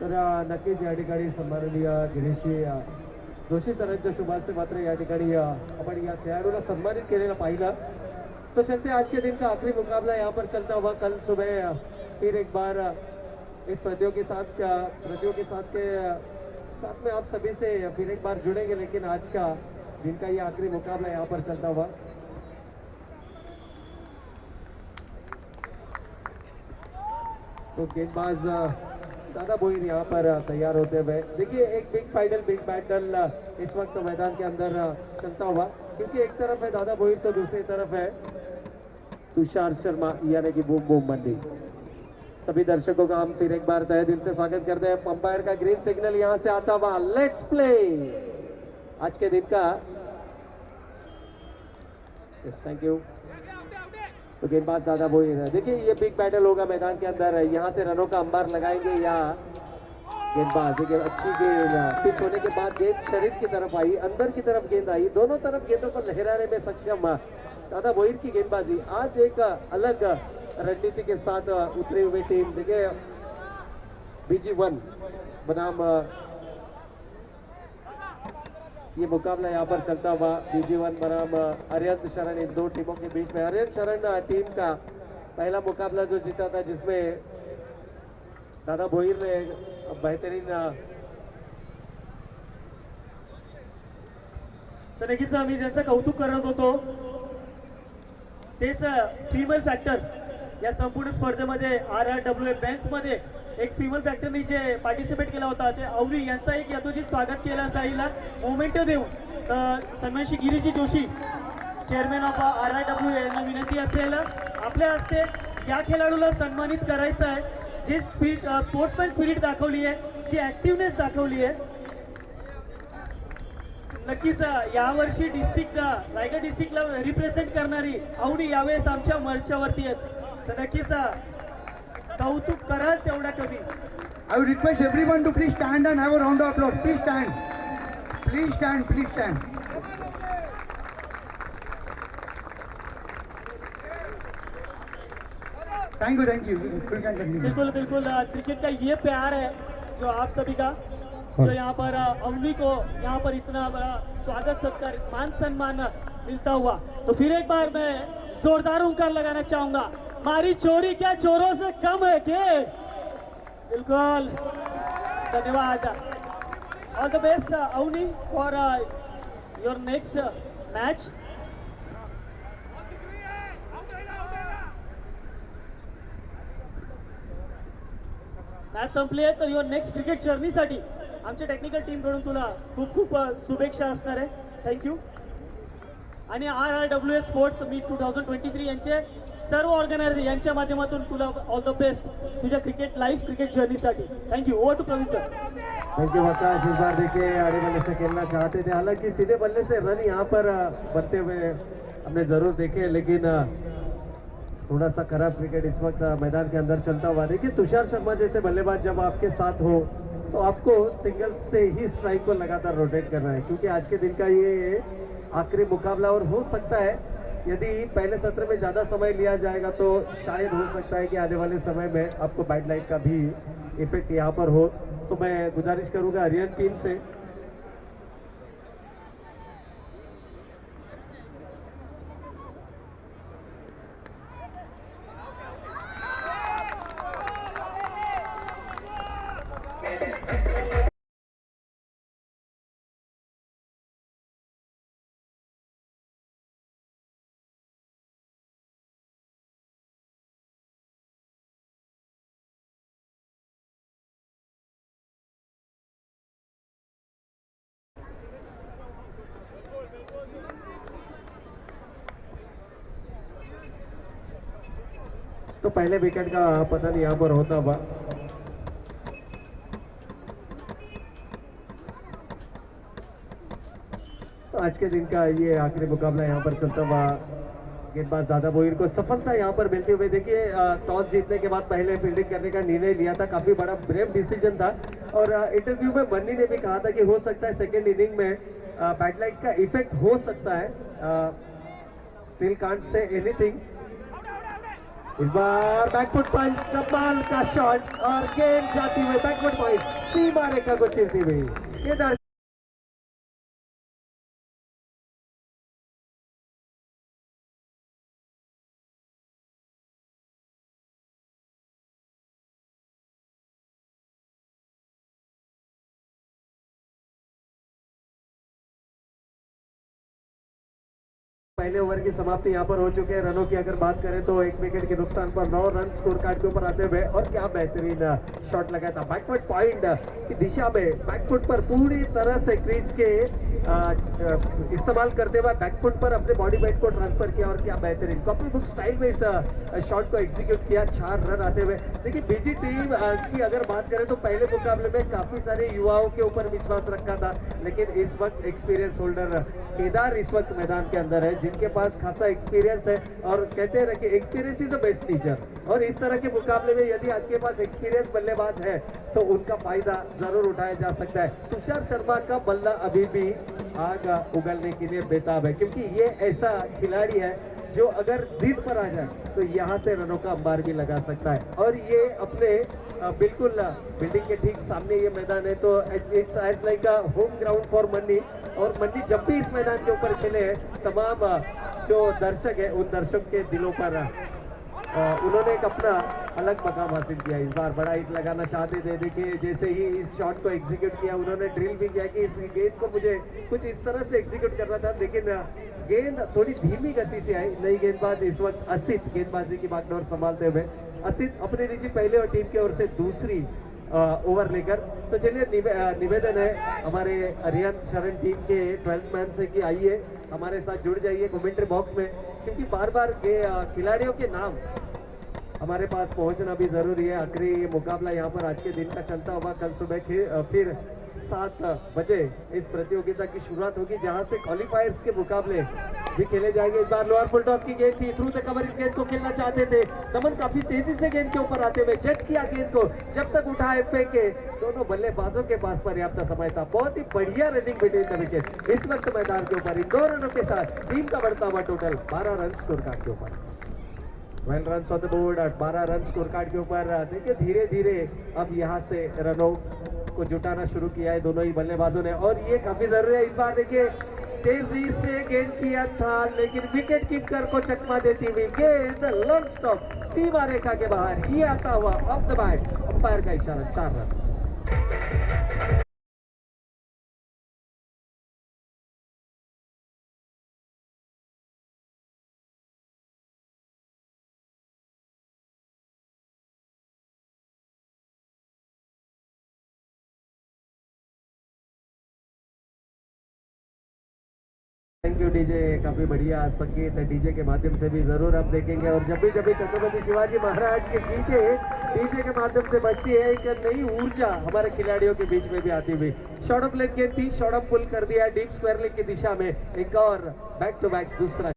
तर नक्कीच या ठिकाणी सन्माननीय गिरीशजी जोशी सरांच्या शुभ हस्ते मात्र या ठिकाणी आपण या खेळाडूला सन्मानित केलेलं पाहिलं। तो चलते आज के दिन का आखिरी मुकाबला यहाँ पर चलता हुआ कल सुबह फिर एक बार इस प्रतियों के साथ में आप सभी से फिर एक बार जुड़ेंगे, लेकिन आज का दिन का ये आखिरी मुकाबला यहाँ पर चलता हुआ। तो गेंदबाज दादा भोईर यहाँ पर तैयार होते हुए, देखिए एक बिग बैटल इस वक्त मैदान के अंदर चलता हुआ, क्योंकि एक तरफ है दादा भोईर तो दूसरी तरफ है तुषार शर्मा यानी कि बूम बूम मंडी। सभी दर्शकों का हम फिर एक बार तहे दिल से स्वागत करते हैं। पंपायर का ग्रीन सिग्नल यहां से आता हुआ, लेट्स प्ले आज के दिन का। Thank you. तो गेंदबाज दादा भोईर, देखिए ये बिग बैटल होगा मैदान के अंदर, यहां से रनों का अंबार लगाएंगे या गेंदबाज। देखिए अच्छी गेंद पिच होने के बाद गेंद शरीर की तरफ आई, अंदर की तरफ गेंद आई, दोनों तरफ गेंदों को लहराने में सक्षम दादा भोईर की गेंदबाजी। आज एक अलग रणनीति के साथ उतरी हुई टीम। देखिए BG1 बनाम ये मुकाबला यहाँ पर चलता हुआ, BG1 बनाम अरिहंत शरण, इन दो टीमों के बीच में। अरिहंत शरण टीम का पहला मुकाबला जो जीता था, जिसमें दादा भोईर ने बेहतरीन तर नक्कीच आम्ही ज्यांचं कौतुक करत होतो तेच फिमेल फॅक्टर या संपूर्ण स्पर्धेमध्ये RRWA बेंच मध्ये एक फिमेल फॅक्टरनी जे पार्टिसिपेट केला होता ते अवनी यांचा एक यथोचित स्वागत केला जाईल मोमेंटो देऊन। तर सन्माननीय Girishji Joshi chairman of RRWA यांना विनंती असेल आपल्या हस्ते या खेळाडूला सन्मानित करायचं आहे, जे स्पोर्ट्समॅन स्पिरिट दाखवली आहे, जी ऍक्टिव्हनेस दाखवली आहे। नक्कीच यावर्षी रायगड डिस्ट्रिक्टला रिप्रेझेंट करणारी अवनी यावेळेस आमच्या मंचावरती आहेत, तर नक्कीच कौतुक कराल तेवढा कमी। I would request everyone to please stand and have a round of applause. Please stand. Please stand. Please stand. Thank you. Thank you. You can continue. बिल्कुल बिल्कुल, क्रिकेट का ये प्यार है जो आप सभी का, जो यहाँ पर अवनी को यहाँ पर इतना बड़ा स्वागत सत्कार मान सम्मान मिलता हुआ। तो फिर एक बार मैं जोरदार हुंकार लगाना चाहूंगा, हमारी चोरी क्या चोरों से कम है के? बिल्कुल, धन्यवाद। All the best Avani for your next match. Match संपली आहे, तर युअर नेक्स्ट क्रिकेट जर्नीसाठी आमच्या टेक्निकल टीमकडून तुला खूप खूप शुभेच्छा असणार आहे। थँक्यू। आणि RRWA स्पोर्ट्स मीट 2023 यांचे सर्व ऑर्गनायझर यांच्या माध्यमातून तुला ऑल द बेस्ट तुझ्या लाइव क्रिकेट जर्नीसाठी। Thank you. Over to Praveen sir. Thank you Vakash. इस बार देखिए आड़े बल्ले से खेलना चाहते थे, हालांकि सीधे बल्ले से रन यहाँ पर बनते हुए हमने जरूर देखे, लेकिन थोड़ा सा खराब क्रिकेट इस वक्त मैदान के अंदर चलता हुआ। देखिए तुषार शर्मा जैसे बल्लेबाज जब आपके साथ हो तो आपको सिंगल से ही स्ट्राइक को लगातार रोटेट करना है, क्योंकि आज के दिन का ये आखिरी मुकाबला और हो सकता है यदि पहले सत्र में ज्यादा समय लिया जाएगा तो शायद हो सकता है कि आने वाले समय में आपको बैड लाइट का भी इफेक्ट यहाँ पर हो। तो मैं गुजारिश करूंगा अरिहंत टीम से तो पहले विकेट का पता नहीं यहाँ पर होता हुआ। तो आज के दिन का ये आखिरी मुकाबला यहाँ पर चलता हुआ। गेंदबाज दादा भोईर को सफलता यहाँ पर मिलते हुए, देखिए टॉस जीतने के बाद पहले फील्डिंग करने का निर्णय लिया था, काफी बड़ा ब्रेव डिसीजन था। और इंटरव्यू में बन्नी ने भी कहा था कि हो सकता है सेकेंड इनिंग में बैड लाइट का इफेक्ट हो सकता है, स्टिल कांट से एनीथिंग। इस बार बैकफुट पंच, कमाल का शॉट और गेंद जाती हुई बैकफुट पॉइंट सीमा रेखा को चीरती हुई। केदार पहले ओवर की समाप्ति यहाँ पर हो चुके हैं। रनों की अगर बात करें तो 1 विकेट के नुकसान पर 9 रन स्कोर कार्ड के ऊपर आते हुए, और क्या बेहतरीन शॉट लगाया था बैकफुट पॉइंट की दिशा में, बैकफुट पर पूरी तरह से क्रीज के इस्तेमाल करते हुए बैकफुट पर अपने बॉडी वेट को ट्रांसफर किया, और क्या बेहतरीन कॉपी बुक स्टाइल में इस शॉट को एग्जीक्यूट किया। 4 रन आते हुए। देखिए बीजी टीम की अगर बात करें तो पहले मुकाबले में काफी सारे युवाओं के ऊपर विश्वास रखा था, लेकिन इस वक्त एक्सपीरियंस होल्डर केदार इस वक्त मैदान के अंदर है, जिनके पास खासा एक्सपीरियंस है, और कहते हैं कि experience is the best teacher. और इस तरह के मुकाबले में यदि आपके पास एक्सपीरियंस बल्लेबाज है तो उनका फायदा जरूर उठाया जा सकता है। तुषार शर्मा का बल्ला अभी भी आग उगलने के लिए बेताब है, क्योंकि ये ऐसा खिलाड़ी है जो अगर जीत पर आ जाए तो यहाँ से रनों का अंबार भी लगा सकता है। और ये अपने बिल्कुल बिल्डिंग के ठीक सामने ये मैदान है, तो it's as like a home ground for Manni. और मन्नी जब भी इस मैदान के ऊपर खेले हैं, तमाम जो दर्शक है उन दर्शक के दिलों पर उन्होंने एक अपना अलग मकाम हासिल किया। इस बार बड़ा हिट लगाना चाहते थे, देखिए जैसे ही इस शॉट को एग्जीक्यूट किया, उन्होंने ड्रिल भी किया कि इस गेंद को मुझे कुछ इस तरह से एग्जीक्यूट करना था, लेकिन गेंद थोड़ी धीमी गति से आई। नई गेंदबाज इस वक्त असित गेंदबाजी की बागडोर संभालते हुए, असित अपनी निजी पहले और टीम की ओर से दूसरी ओवर लेकर। तो चलिए निवेदन है हमारे अरिहंत शरण टीम के 12th मैन से कि आइए हमारे साथ जुड़ जाइए कमेंट्री बॉक्स में, क्योंकि बार बार खिलाड़ियों के नाम हमारे पास पहुंचना भी जरूरी है। आखिरी मुकाबला यहाँ पर आज के दिन का चलता हुआ, कल सुबह फिर 7 बजे इस प्रतियोगिता की शुरुआत होगी, जहां से क्वालिफायर्स के मुकाबले भी खेले जाएंगे। इस बार लोअर फुल टॉस की गेंद थी, थ्रू द कवर इस गेंद को खेलना चाहते थे। दमन काफी तेजी से गेंद के ऊपर आते हुए जज किया गेंद को, जब तक उठाए फेंके, दोनों बल्लेबाजों के पास पर्याप्त समय था। बहुत ही बढ़िया रनिंग बिटवीन द विकेट इस वक्त मैदान के ऊपर। इन 2 रनों के साथ टीम का बढ़ता हुआ टोटल 12 रन स्कोर कार्ड के ऊपर। 12 run on the board, 12 run score card के ऊपर। देखिए धीरे धीरे अब यहाँ से रनों को जुटाना शुरू किया है दोनों ही बल्लेबाजों ने, और ये काफी जरूरी है। इस बार देखिए तेजी से गेंद किया था, लेकिन विकेट कीपर को चकमा देती हुई गेंद लॉन्ग स्टॉप सीमा रेखा के बाहर, ये आता हुआ ऑफ द बैट, अंपायर का इशारा, 4 रन। थैंक यू डीजे, काफी बढ़िया संगीत डीजे के माध्यम से भी जरूर आप देखेंगे। और जब भी छत्रपति शिवाजी महाराज के गीतें डीजे के माध्यम से बजती है, एक नई ऊर्जा हमारे खिलाड़ियों के बीच में भी आती हुई। शॉर्ट ऑफ लेग गेंद थी, शॉर्ट ऑफ पुल कर दिया डीप स्क्वायर लेग की दिशा में, एक और बैक टू बैक दूसरा।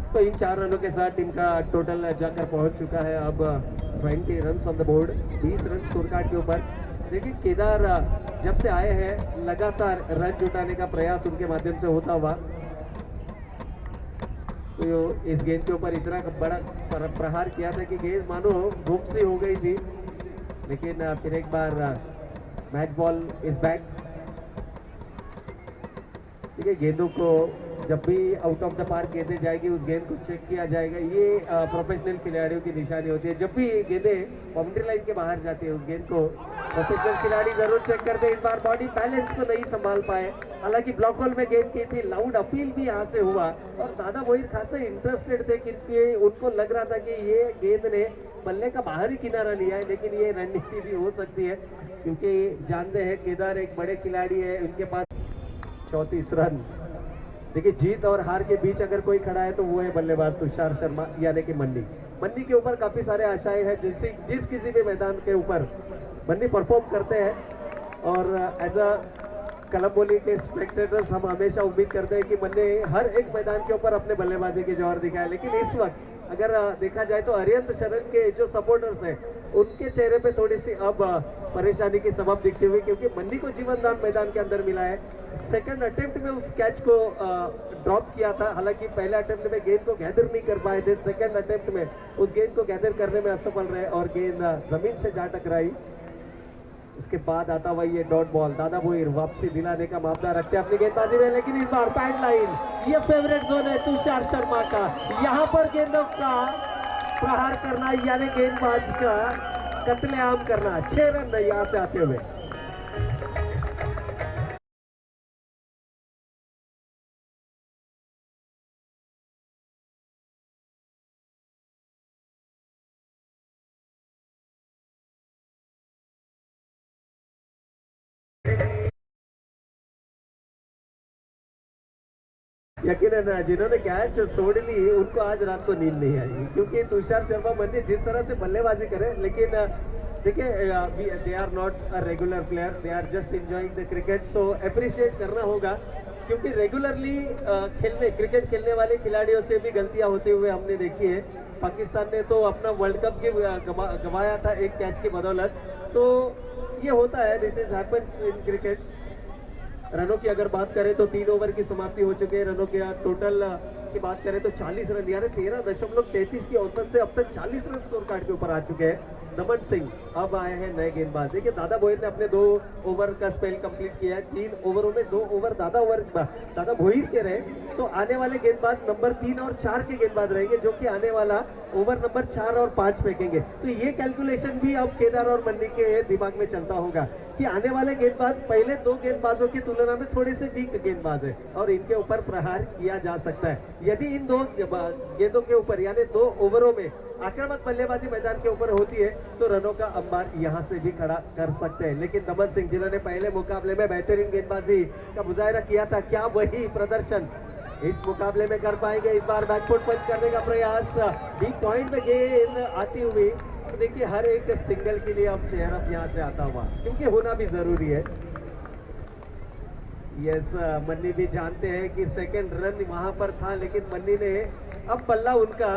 तो इन 4 रनों के साथ टीम का टोटल जाकर पहुंच चुका है अब 20 run on the board, 20 run score card के ऊपर। देखिए केदार जब से आए हैं लगातार रन जुटाने का प्रयास उनके माध्यम से होता हुआ। तो इस गेंद के ऊपर इतना बड़ा प्रहार किया था कि गेंद मानो गुम सी हो गई थी, लेकिन फिर एक बार मैच बॉल इज बैक। ठीक है, गेंदों को जब भी आउट ऑफ द पार्क गेंदें जाएगी उस गेंद को चेक किया जाएगा। ये प्रोफेशनल खिलाड़ियों की निशानी होती है। जब भी गेंदें बाउंड्री लाइन के बाहर जाती है उस गेंद को प्रोफेशनल खिलाड़ी जरूर चेक करते हैं। इस बार बॉडी बैलेंस को नहीं संभाल पाए, हालांकि ब्लॉक होल में गेंद की थी, लाउड अपील भी यहाँ से हुआ, और दादा मोहित खासे इंटरेस्टेड थे क्योंकि उनको लग रहा था कि ये गेंद ने बल्ले का बाहरी किनारा लिया है, लेकिन ये रणनीति भी हो सकती है, क्योंकि जानते हैं केदार एक बड़े खिलाड़ी है, उनके पास 34 रन। देखिए जीत और हार के बीच अगर कोई खड़ा है तो वो है बल्लेबाज तुषार शर्मा, यानी कि मन्नी के ऊपर काफी सारे आशाएं हैं। जिस किसी भी मैदान के ऊपर मन्नी परफॉर्म करते हैं, और एज अ कलम्बोली के स्पेक्टेटर्स हम हमेशा उम्मीद करते हैं कि मन्नी हर एक मैदान के ऊपर अपने बल्लेबाजी के जौहर दिखाए। लेकिन इस वक्त अगर देखा जाए तो अरिहंत शरण के जो सपोर्टर्स हैं उनके चेहरे पे थोड़ी सी अब परेशानी की सबब दिखती हुई, क्योंकि मन्नी को जीवनदान मैदान के अंदर मिला है। सेकंड अटेम्प्ट में उस कैच को ड्रॉप किया था, हालांकि पहले अटेम्प्ट में गेंद को गैदर नहीं कर पाए थे, सेकंड अटेम्प्ट में उस गेंद को गैदर करने में असफल रहे और गेंद जमीन से जा टकराई। उसके बाद आता हुआ ये डॉट बॉल, दादा भोईर वापसी दिलाने का मामला रखते हैं अपनी गेंदबाजी में, लेकिन इस बार पैड लाइन, ये फेवरेट जोन है तुषार शर्मा का। यहाँ पर गेंदों का प्रहार करना यानी गेंदबाज का कत्लेआम करना। 6 रन यहाँ से आते हुए। यकीनन जिन्होंने कैच छोड़ ली उनको आज रात को नींद नहीं आई, क्योंकि तुषार शर्मा मन्नी जिस तरह से बल्लेबाजी करे, लेकिन देखिए they are not a regular player, they are just enjoying the cricket, so appreciate करना होगा, क्योंकि रेगुलरली क्रिकेट खेलने वाले खिलाड़ियों से भी गलतियां होते हुए हमने देखी है। पाकिस्तान ने तो अपना वर्ल्ड कप गंवाया था एक कैच की बदौलत, तो ये होता है, this is happens in cricket. रनों की अगर बात करें तो 3 ओवर की समाप्ति हो चुकी है। रनों के टोटल की बात करें तो 40 रन, यानी 13.33 की औसत से अब तक 40 रन स्कोर कार्ड के ऊपर आ चुके हैं। दमन सिंह अब आए हैं नए गेंदबाज। देखिए दादा भोईर ने अपने 2 ओवर का स्पेल कंप्लीट किया है। 3 ओवरों में 2 ओवर दादा भोईर के रहे, तो आने वाले गेंदबाज नंबर 3 और 4 के गेंदबाज रहेंगे, जो कि आने वाला ओवर नंबर 4 और 5 फेंकेंगे। तो ये कैलकुलेशन भी अब केदार और मन्नी के दिमाग में चलता होगा कि आने वाले गेंदबाज पहले 2 गेंदबाजों की तुलना में थोड़े से वीक गेंदबाज है और इनके ऊपर प्रहार किया जा सकता है। यदि इन 2 गेंदों के ऊपर यानी 2 ओवरों में आक्रामक बल्लेबाजी मैदान के ऊपर होती है तो रनों का अंबार यहां से भी खड़ा कर सकते हैं। लेकिन दमन सिंह, जिन्होंने पहले मुकाबले में बेहतरीन गेंदबाजी का मुजाहरा किया था, क्या वही प्रदर्शन इस मुकाबले में कर पाएंगे? इस बार बैकफुट पंच करने का प्रयास, बी पॉइंट में गेंद आती हुई। तो देखिए हर एक सिंगल के लिए अब चेयर अप यहाँ से आता हुआ, क्योंकि होना भी जरूरी है। यस, मन्नी भी जानते हैं कि सेकंड रन वहां पर था, लेकिन मन्नी ने अब बल्ला उनका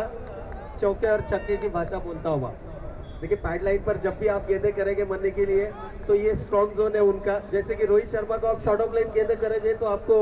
चौके और छक्के की भाषा बोलता हुआ। देखिए पैड लाइन पर जब भी आप गेंदें करेंगे मन्नी के लिए तो ये स्ट्रॉन्ग जोन है उनका। जैसे कि रोहित शर्मा को आप शॉर्ट ऑफ लाइन गेंदें करेंगे तो आपको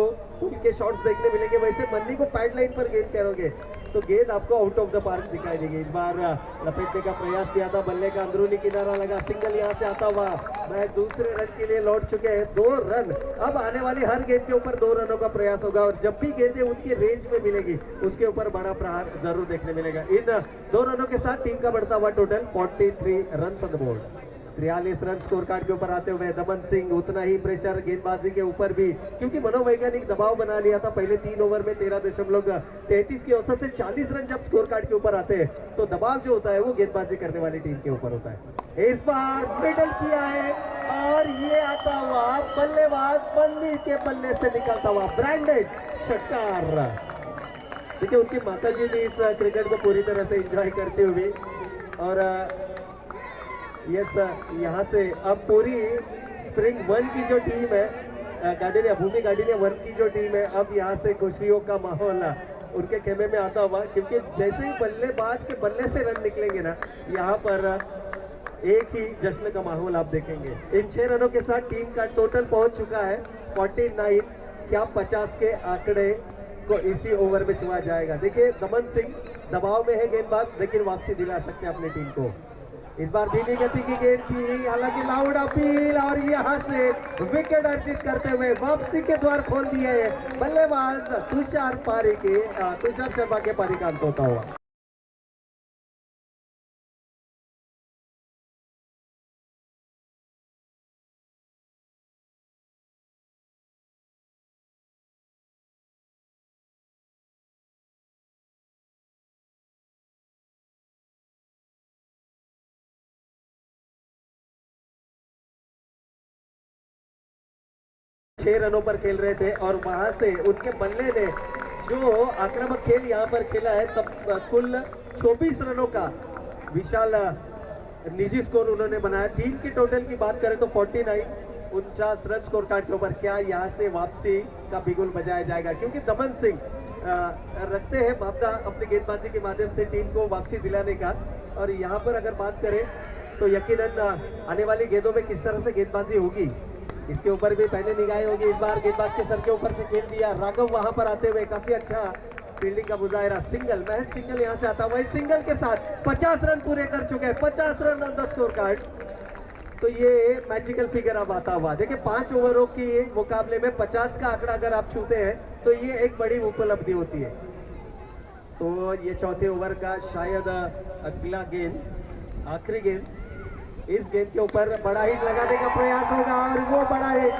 उनके शॉट्स देखने मिलेंगे, वैसे मन्नी को पैड लाइन पर गेंद करोगे तो गेंद आपको आउट ऑफ द पार्क दिखाई देगी। इस बार लपेटने का प्रयास किया था, बल्ले का अंदरूनी किनारा लगा, सिंगल यहाँ से आता हुआ। मैच दूसरे रन के लिए लौट चुके हैं, 2 रन। अब आने वाली हर गेंद के ऊपर 2 रनों का प्रयास होगा और जब भी गेंदें उनकी रेंज में मिलेगी उसके ऊपर बड़ा प्रहार जरूर देखने मिलेगा। इन 2 रनों के साथ टीम का बढ़ता हुआ total 43 run on the board. 43 run score card के ऊपर आते हुए दमन सिंह उतना ही प्रेशर गेंदबाजी के ऊपर भी, क्योंकि मनोवैज्ञानिक दबाव बना लिया था। पहले 3 ओवर में 13.33 की औसत से 40 रन जब स्कोर कार्ड के ऊपर आते हैं तो दबाव जो होता है वो गेंदबाजी करने वाली टीम के ऊपर होता है। इस बार मिडल किया है और ये आता हुआ बल्लेबाज मन्नी के बल्ले से निकलता हुआ ब्रांडेड षटकार। देखिए उनकी माता जी भी इस क्रिकेट को पूरी तरह से एंजॉय करते हुए, और यस यहाँ से अब पूरी स्प्रिंग 1 की जो टीम है, गार्डिनिया भूमि गार्डिनिया 1 की जो टीम है, अब यहाँ से खुशियों का माहौल उनके खेमे में आता हुआ, क्योंकि जैसे ही बल्लेबाज के बल्ले से रन निकलेंगे ना, यहाँ पर एक ही जश्न का माहौल आप देखेंगे। इन 6 रनों के साथ टीम का टोटल पहुंच चुका है 49। क्या 50 के आंकड़े को इसी ओवर में छुआ जाएगा? देखिए दमन सिंह दबाव में है गेंदबाज, लेकिन वापसी दिला सकते हैं अपनी टीम को। इस बार धीमी गति की गेंद थी, हालांकि लाउड अपील और यहां से विकेट अर्जित करते हुए वापसी के द्वार खोल दिए बल्लेबाज तुषार शर्मा के पारी का अंत होता हुआ। छह रनों पर खेल रहे थे और वहां से उनके बल्ले ने जो आक्रामक खेल यहाँ पर खेला है, तब कुल 24 रनों का विशाल निजी स्कोर उन्होंने बनाया। टीम की टोटल की बात करें तो 49 रन स्कोर कार्ड के ऊपर। क्या यहाँ से वापसी का बिगुल बजाया जाएगा? क्योंकि दमन सिंह रखते हैं मामला अपनी गेंदबाजी के माध्यम से टीम को वापसी दिलाने का। और यहाँ पर अगर बात करें तो यकीनन आने वाली गेंदों में किस तरह से गेंदबाजी होगी इसके ऊपर भी पहले निगाहें होगी। इस बार गेंदबाज के सर के ऊपर से खेल दिया, राघव वहां पर आते हुए काफी अच्छा फील्डिंग का मुजाहिरा। सिंगल, महज सिंगल यहाँ से आता हुआ, इस सिंगल के साथ 50 रन पूरे कर चुके हैं, 50 run on the score card. तो ये मैजिकल फिगर अब आता हुआ, देखिए 5 ओवरों की मुकाबले में 50 का आंकड़ा अगर आप छूते हैं तो ये एक बड़ी उपलब्धि होती है। तो ये चौथे ओवर का शायद अगला गेंद, आखिरी गेंद, इस गेंद के ऊपर बड़ा हिट लगाने का प्रयास होगा और वो बड़ा हिट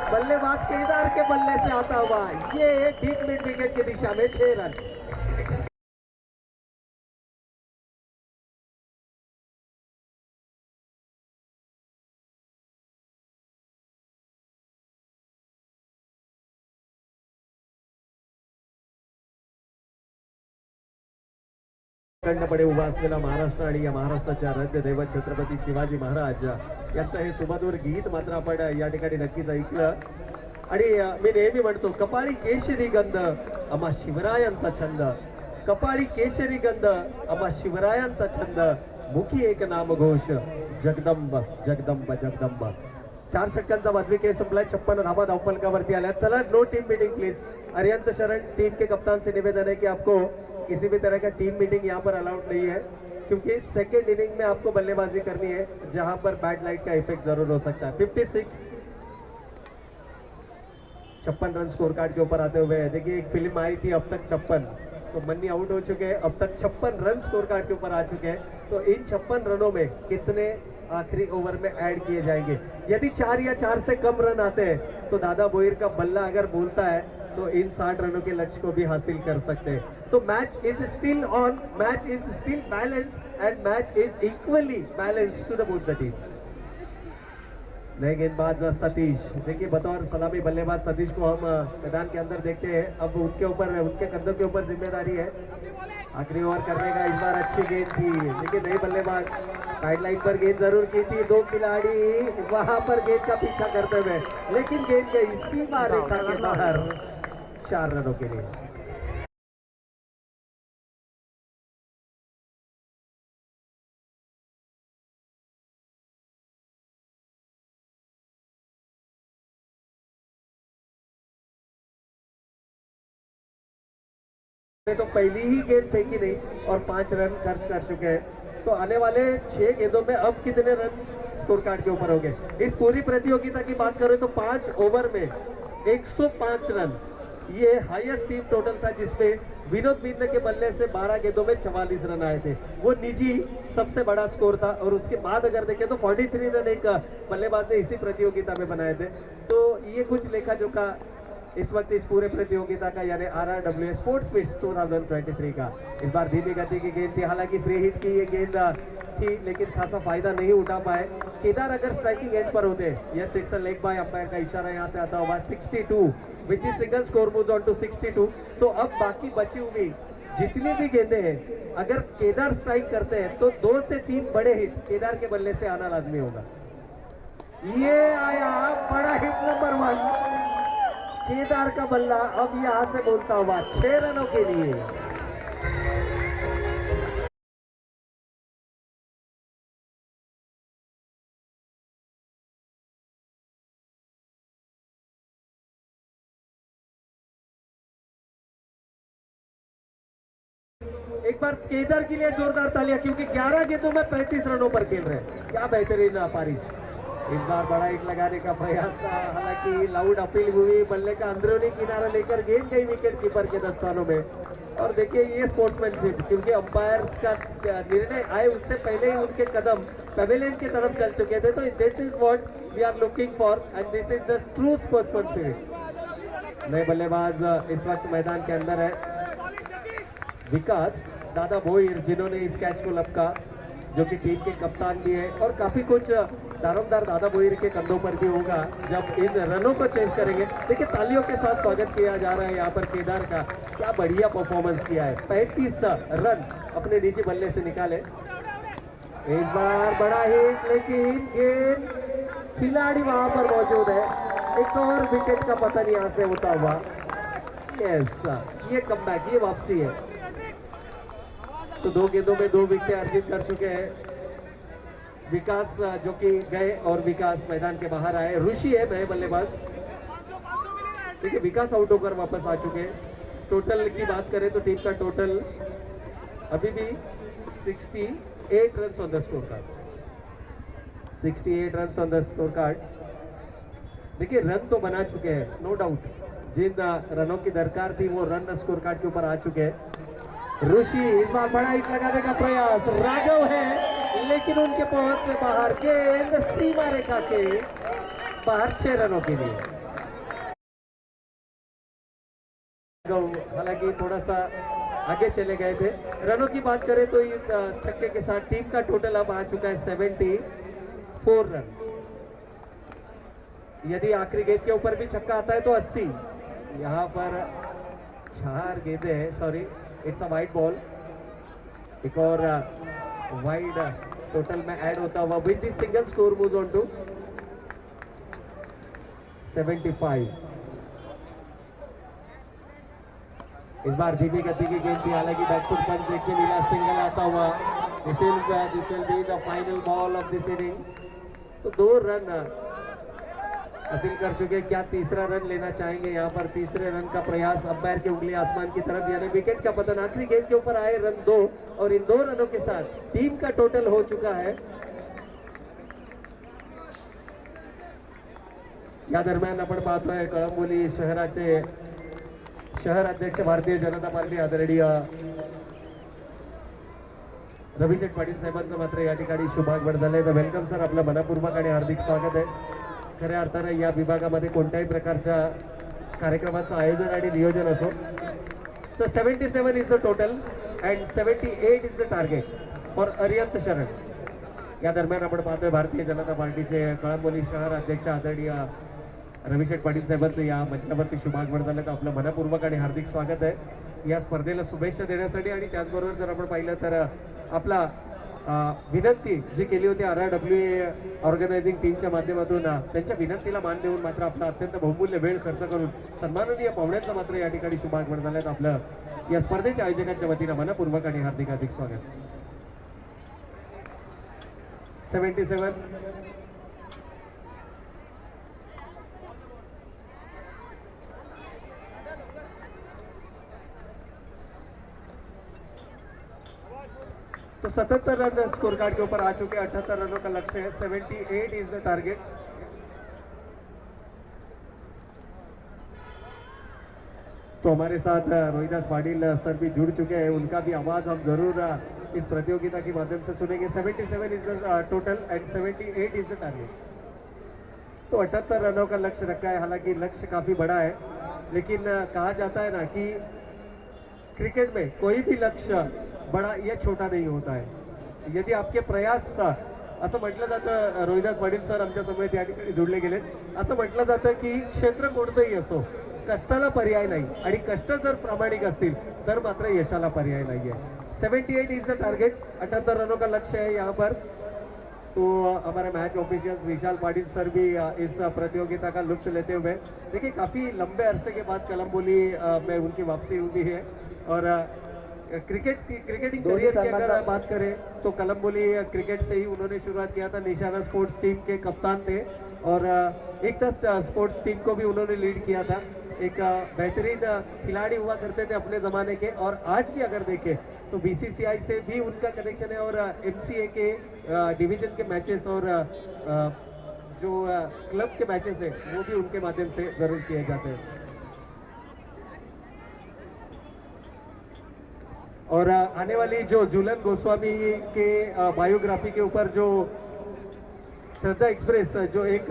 बल्लेबाज केदार के बल्ले से आता हुआ, ये डीप मिड विकेट की दिशा में 6 रन। खंड पडे उभा असलेला महाराष्ट्र आणि या महाराष्ट्राच्या आराध्य दैवत छत्रपती शिवाजी महाराज यांचं हे सुमधुर गीत मात्र आपण या ठिकाणी नक्कीच ऐकलं। आणि मी नेहमी म्हणतो, कपाळी केशरी गंध आम्हा शिवरायांचा छंद, कपाळी केशरी गंध आम्हा शिवरायांचा छंद, मुखी एक नामघोष जगदंब जगदंब जगदंब। 4 षटकांचा वाजवी खेळ संपलाय, 56 धावा धावफलकावरती आल्या। चला no team meeting please. Arihant Sharan team के कप्तान से निवेदन है कि आपको किसी भी तरह का टीम मीटिंग यहाँ पर अलाउड नहीं है, क्योंकि सेकेंड इनिंग में आपको बल्लेबाजी करनी है जहां पर बैड लाइट का इफेक्ट जरूर हो सकता है। 56 56 रन स्कोर कार्ड के ऊपर आते हुए, देखिए एक फिल्म आई थी अब तक 56, तो मन्नी आउट हो चुके हैं, अब तक 56 रन स्कोर कार्ड के ऊपर आ चुके हैं। तो इन 56 रनों में कितने आखिरी ओवर में ऐड किए जाएंगे? यदि 4 या 4 से कम रन आते हैं तो दादा बोहिर का बल्ला अगर बोलता है तो इन 60 रनों के लक्ष्य को भी हासिल कर सकते हैं। तो match is still on, match is still balance and match is equally balance to the both the team. नए गेंदबाज सतीश, देखिए बतौर सलामी बल्लेबाज सतीश को हम मैदान के अंदर देखते हैं। अब उनके ऊपर, उनके कंधों के ऊपर जिम्मेदारी है आखिरी ओवर करने का। इस बार अच्छी गेंद थी, देखिए नई बल्लेबाज साइडलाइन पर गेंद जरूर की थी, 2 खिलाड़ी वहां पर गेंद का पीछा करते हुए, लेकिन गेंद गई सीमा रेखा के बाहर 4 रनों के लिए। तो पहली ही गेंद फेंकी नहीं और 5 रन खर्च कर चुके हैं। तो आने वाले 6 गेंदों में अब कितने रन स्कोर कार्ड के ऊपर हो गए? इस पूरी प्रतियोगिता की बात करें तो 5 ओवर में 105 रन, ये हाईएस्ट टीम टोटल था, जिसमें विनोद बिंद के बल्ले से 12 गेंदों में 44 रन आए थे। वो निजी सबसे बड़ा स्कोर था। और उसके बाद अगर देखें तो 43 रन एक बल्लेबाज ने इसी प्रतियोगिता में बनाए थे। तो ये कुछ लेखा जोखा इस वक्त इस पूरे प्रतियोगिता का, यानी RRWA स्पोर्ट्स पिच 2023 का। इस बार धीमी गति की गेंद थी, हालांकि फ्री हिट की ये गेंद थी, लेकिन खासा फायदा नहीं उठा पाए। केदार अगर स्ट्राइकिंग एंड पर होते, यह 6 लेग बाय अंपायर का इशारा यहाँ से आता हुआ 62 with single score moves on to 62। तो अब बाकी बची हुई जितनी भी गेंदें हैं, अगर केदार स्ट्राइक करते हैं तो 2 से 3 बड़े हिट केदार के बल्ले से आना लाजमी होगा। ये आया बड़ा हिट नंबर 1, केदार का बल्ला अब यहां से बोलता हुआ 6 रनों के लिए। एक बार केदार के लिए जोरदार तालियां, क्योंकि 11 गेंदों में 35 रनों पर खेल रहे हैं। क्या बेहतरीन पारी। इस बार बड़ा हिट लगाने का प्रयास था, हालांकि लाउड अपील हुई, बल्ले का अंदरूनी किनारा लेकर गेंद गई विकेट कीपर के दस्तानों में। और देखिए ये स्पोर्ट्समैनशिप, क्योंकि अंपायर का निर्णय आए उससे पहले ही उनके कदम पेविलियन की तरफ चल चुके थे। तो this is what we are looking for and this is the true sportsmanship. नए बल्लेबाज इस वक्त मैदान के अंदर है, विकास दादा बोहिर, जिन्होंने इस कैच को लपका, जो कि टीम के कप्तान भी है। और काफी कुछ दारोमदार दादा बोहिर के कंधों पर भी होगा जब इन रनों को चेंज करेंगे। देखिए तालियों के साथ स्वागत किया जा रहा है यहाँ पर केदार का, क्या बढ़िया परफॉर्मेंस किया है। 35 रन अपने निजी बल्ले से निकाले। इस बार बड़ा हिट, लेकिन गेंद खिलाड़ी वहां पर मौजूद है। एक और विकेट का पतन यहाँ से होता हुआ। यस, ये कमबैक, ये वापसी है। तो 2 गेंदों में 2 विकेट अर्जित कर चुके हैं विकास जो कि गए और विकास मैदान के बाहर आए। ऋषि है नए बल्लेबाज। देखिए विकास आउट होकर वापस आ चुके हैं। टोटल की बात करें तो टीम का टोटल अभी भी 68 run on the score card. 68 run on the score card. देखिए रन तो बना चुके हैं, नो डाउट। जिन रनों की दरकार थी वो रन स्कोर कार्ड के ऊपर आ चुके हैं। ऋषि इस बार बड़ा हिट लगाने का प्रयास, राघव है लेकिन उनके पहुंच से बाहर, गेंद सीमा रेखा के बाहर 6 रनों के लिए। हालांकि थोड़ा सा आगे चले गए थे। रनों की बात करें तो इस छक्के के साथ टीम का टोटल अब आ चुका है 74 रन। यदि आखिरी गेंद के ऊपर भी छक्का आता है तो 80। यहाँ पर 4 गेंदें हैं, sorry it's a wide ball. एक और वाइड टोटल में ऐड होता हुआ with this single score moves on to 75। इस बार धीमी गति की गेंद थी, हालांकि बैकफुट पंच देखने मिला, सिंगल आता हुआ। This will be the final ball of this inning. तो 2 रन हासिल कर चुके। क्या तीसरा रन लेना चाहेंगे? यहाँ पर तीसरे रन का प्रयास, अंपायर की उंगली आसमान की तरफ, यानी विकेट का पतन। आखिरी गेंद के ऊपर आए रन 2 और इन 2 रनों के साथ टीम का टोटल हो चुका है। या दरम्यान आपण पाहतोय कळंबोली शहराचे शहर अध्यक्ष भारतीय जनता पार्टी आदरणीय रविशेठ पाटील साहेबांचं मात्र या ठिकाणी शुभागमन झालंय। तर वेलकम सर, आपलं मनपूर्वक आणि हार्दिक स्वागत आहे। खऱ्या अर्थानं या विभागामध्ये कोणत्याही प्रकारच्या कार्यक्रमाचं आयोजन आणि नियोजन असो तर 77 is the total and 78 is the target for Arihant शरण। या दरम्यान आपण पाहतोय भारतीय जनता पार्टीचे कळंबोली शहर अध्यक्ष आदरणीय रविशेठ पाटील साहेबांचं या मंचावरती शुभागमन झालं। तर आपलं मनपूर्वक आणि हार्दिक स्वागत आहे या स्पर्धेला शुभेच्छा देण्यासाठी। आणि त्याचबरोबर जर आपण पाहिलं तर आपला विनंती जी केली होती RRWA ऑर्गनायझिंग टीमच्या माध्यमातून, त्यांच्या विनंतीला मान देऊन मात्र आपला अत्यंत बहुमूल्य वेळ खर्च करून सन्माननीय पाहुण्यांचं मात्र या ठिकाणी शुभागमन झालं। तर आपलं या स्पर्धेच्या आयोजकांच्या वतीनं मनपूर्वक आणि हार्दिक हार्दिक स्वागत। 77 तो 77 रन स्कोर कार्ड के ऊपर आ चुके। 78 रनों का लक्ष्य है। 78 इज द टारगेट। तो हमारे साथ रोहिदास पाटिल सर भी जुड़ चुके हैं, उनका भी आवाज हम जरूर इस प्रतियोगिता के माध्यम से सुनेंगे। 77 is the total and 78 is the target. तो 78 रनों का लक्ष्य रखा है। हालांकि लक्ष्य काफी बड़ा है, लेकिन कहा जाता है ना कि क्रिकेट में कोई भी लक्ष्य बड़ा या छोटा नहीं होता है। यदि आपके प्रयास असं म्हटलं जातं, रोहिदास पाटील सर आमच्या समेत या ठिकाणी जोडले गेले, असं म्हटलं जातं की क्षेत्र कोणतंही असो कष्टाला पर्याय नाही, आणि कष्ट जर प्रामाणिक असतील तर मात्र यशाला पर्याय नाही है। 78 इज द टारगेट। 78 रनों का लक्ष्य है यहाँ पर। तो हमारे मैच ऑफिशियल्स विशाल पाटिल सर भी इस प्रतियोगिता का लुत्फ लेते हुए, देखिए काफी लंबे अरसे के बाद कलम्बोली में उनकी वापसी हुई है। और क्रिकेटिंग करियर की अगर बात करें तो कलम्बोली क्रिकेट से ही उन्होंने शुरुआत किया था। निशाना स्पोर्ट्स टीम के कप्तान थे और एक स्पोर्ट्स टीम को भी उन्होंने लीड किया था। एक बेहतरीन खिलाड़ी हुआ करते थे अपने ज़माने के। और आज भी अगर देखें तो BCCI से भी उनका कनेक्शन है और MCA के डिवीजन के मैचेस और जो क्लब के मैचेस है वो भी उनके माध्यम से जरूर किए जाते हैं। और आने वाली जो झूलन गोस्वामी के बायोग्राफी के ऊपर जो श्रद्धा एक्सप्रेस जो एक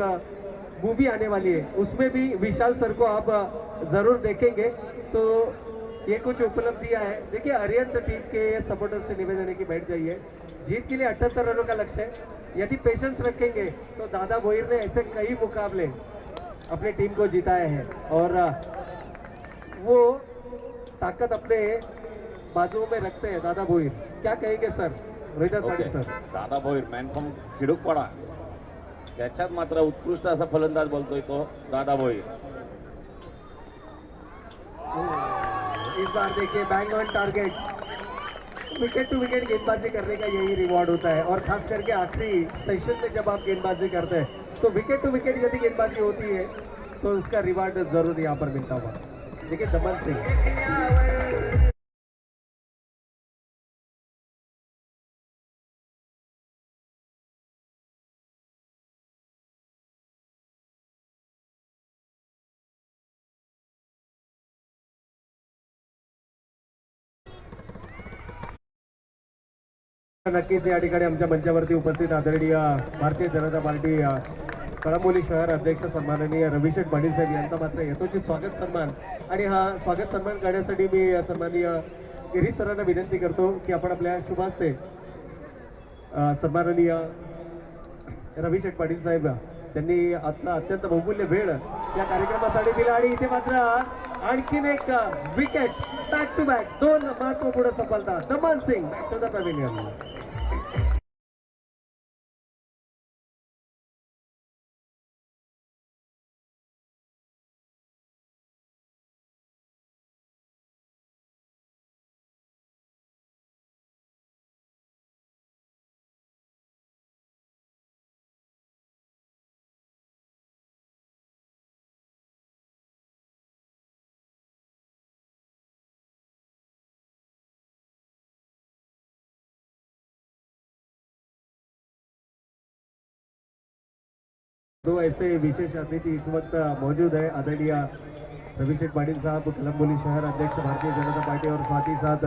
मूवी आने वाली है, उसमें भी विशाल सर को आप जरूर देखेंगे। तो ये कुछ उपलब्धियां हैं। देखिए अरिहंत टीम के सपोर्टर्स से निवेदन है कि बैठ जाइए। जीत के लिए 78 रनों का लक्ष्य है। यदि पेशेंस रखेंगे तो दादा भोईर ने ऐसे कई मुकाबले अपनी टीम को जिताए हैं और वो ताकत अपने बाजुओं में रखते हैं दादा भोईर। क्या कहेंगे सर? रोहिदास पाटील सर। दादा भोईर मॅन फ्रॉम खिडूकपाडा, त्याच्यात मात्र उत्कृष्ट असा फलंदाज बोलतोय तो दादा भोईर। इस बार देखिए bang on target. Wicket to wicket गेंदबाजी करने का यही रिवॉर्ड होता है, और खास करके आखिरी सेशन में जब आप गेंदबाजी करते हैं तो विकेट टू विकेट यदि गेंदबाजी होती है तो उसका रिवॉर्ड जरूर यहाँ पर मिलता हुआ। देखिए दमन सिंह, नक्कीच या ठिकाणी आमच्या मंचावरती उपस्थित आदरणीय भारतीय जनता पार्टी कळंबोली शहर अध्यक्ष सन्माननीय रविशेठ पाटील साहेब यांचा मात्र यथोचित स्वागत सन्मान, आणि हा स्वागत सन्मान करण्यासाठी मी सन्माननीय गिरीश सरांना विनंती करतो की आपण आपल्या शुभ हस्ते सन्माननीय रविशेठ पाटील साहेब त्यांनी आपला अत्यंत बहुमूल्य वेळ या कार्यक्रमासाठी दिला, आणि इथे मात्र आणखीन एक विकेट बॅक टू बॅक 2 महत्वपूर्ण सफलता। दमन सिंग बॅक टू द पॅव्हिलियन। दो ऐसे विशेष अतिथि इस वक्त मौजूद है, आदरणीय रविशेठ पाटिल साहब कलम्बोली शहर अध्यक्ष भारतीय जनता पार्टी, और साथ ही साथ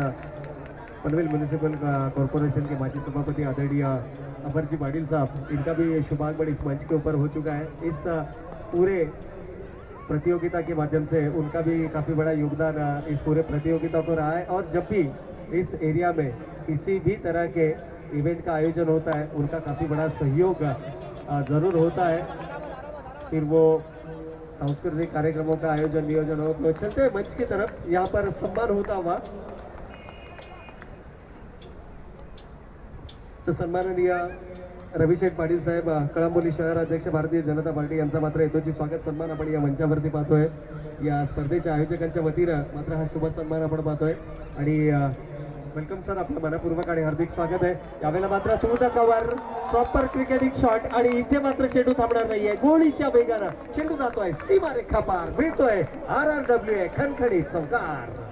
पनवेल म्यूनिसिपल कॉरपोरेशन के माजी सभापति आदरणीय अमरजी पाटिल साहब, इनका भी शुभागमन इस मंच के ऊपर हो चुका है। इस पूरे प्रतियोगिता के माध्यम से उनका भी काफ़ी बड़ा योगदान इस पूरे प्रतियोगिता को रहा है, और जब भी इस एरिया में किसी भी तरह के इवेंट का आयोजन होता है उनका काफ़ी बड़ा सहयोग जरूर होता है। फिर वो सांस्कृतिक कार्यक्रमों का आयोजन नियोजन हो, तो चलते हैं मंच की तरफ, यहाँ पर सम्मान होता हुआ तो सन्माननीय रविशेठ पाटील साहेब कळंबोली शहर अध्यक्ष भारतीय जनता पार्टी यांचा मात्र यथोचित स्वागत सन्मान आपण या मंचावरती पाहतोय। या स्पर्धेच्या आयोजकांच्या वतीनं मात्र हा शुभ सन्मान आपण पाहतोय, आणि वेलकम सर, आपलं मनपूर्वक आणि हार्दिक स्वागत आहे। यावेळेला मात्र through the cover proper cricketing shot, आणि इथे मात्र चेंडू थांबणार नाहीये, गोळीच्या वेगानं चेंडू जातोय सीमारेखा पार, मिळतोय RRWA खणखणीत चौकार।